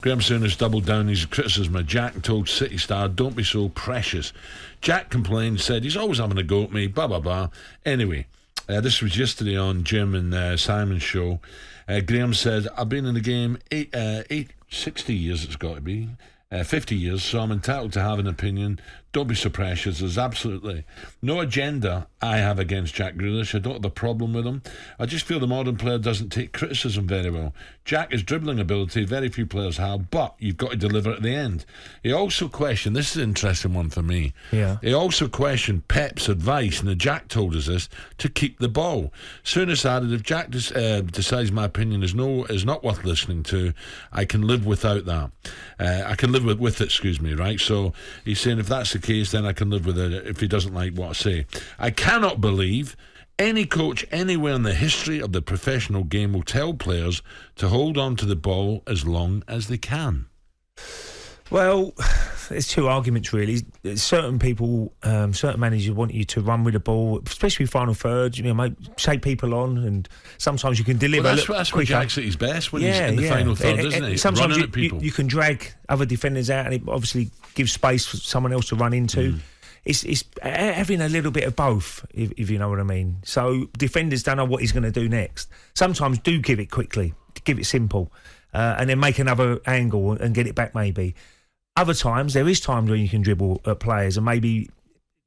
Graeme Souness doubled down his criticism of Jack, told City star, "Don't be so precious." Jack complained, said he's always having a go at me, blah blah blah. Anyway, this was yesterday on Jim and Simon's show. Graeme said, "I've been in the game 60 years, it's got to be 50 years, so I'm entitled to have an opinion. Don't be so precious. There's absolutely no agenda I have against Jack Grealish. I don't have a problem with him. I just feel the modern player doesn't take criticism very well. Jack is dribbling ability, very few players have, but you've got to deliver at the end." He also questioned, this is an interesting one for me, he also questioned Pep's advice, and Jack told us this, to keep the ball. Souness added, "If Jack decides my opinion is not worth listening to, I can live without that. I can live with it, right? So he's saying if that's the case, then I can live with it if he doesn't like what I say. I cannot believe any coach anywhere in the history of the professional game will tell players to hold on to the ball as long as they can." Well, there's two arguments really. Certain people, certain managers want you to run with the ball, especially final thirds. Take people on, and sometimes you can deliver. Well, that's where Jack's at his best when he's in the final third, isn't he? Sometimes running at people. You can drag other defenders out, and it obviously gives space for someone else to run into. It's having a little bit of both, if you know what I mean. So defenders don't know what he's going to do next. Sometimes do give it quickly, give it simple, and then make another angle and get it back maybe. Other times, there is times when you can dribble at players, and maybe,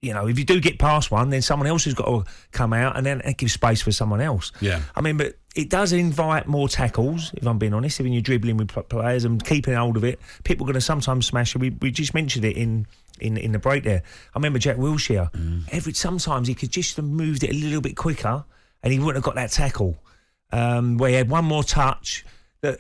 if you do get past one, then someone else has got to come out, and then it gives space for someone else. Yeah. I mean, but it does invite more tackles, if I'm being honest, when you're dribbling with players and keeping hold of it. People are going to sometimes smash it. We just mentioned it in the break there. I remember Jack Wilshere. Sometimes he could just have moved it a little bit quicker, and he wouldn't have got that tackle. Where he had one more touch.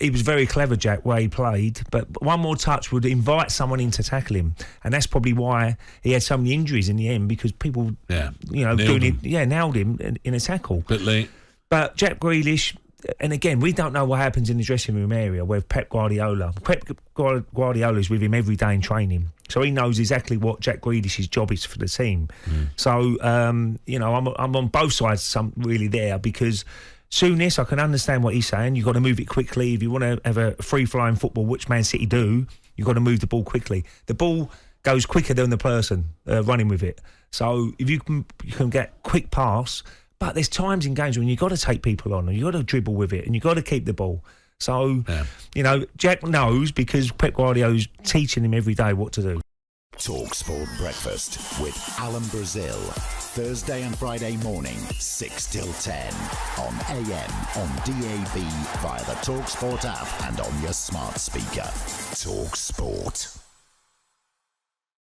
He was very clever, Jack, where he played, but one more touch would invite someone in to tackle him, and that's probably why he had so many injuries in the end, because people, nailed him in a tackle. Bit late. But Jack Grealish, and again, we don't know what happens in the dressing room area with Pep Guardiola. Pep Guardiola's with him every day in training, so he knows exactly what Jack Grealish's job is for the team. So, I'm on both sides really there, because Souness, I can understand what he's saying. You've got to move it quickly. If you want to have a free-flowing football, which Man City do, you've got to move the ball quickly. The ball goes quicker than the person running with it. So if you can get quick pass, but there's times in games when you've got to take people on, and you've got to dribble with it, and you've got to keep the ball. So, Jack knows, because Pep Guardiola's teaching him every day what to do. talkSPORT Breakfast with Alan Brazil. Thursday and Friday morning, 6 till 10. On AM, on DAB, via the talkSPORT app, and on your smart speaker. talkSPORT.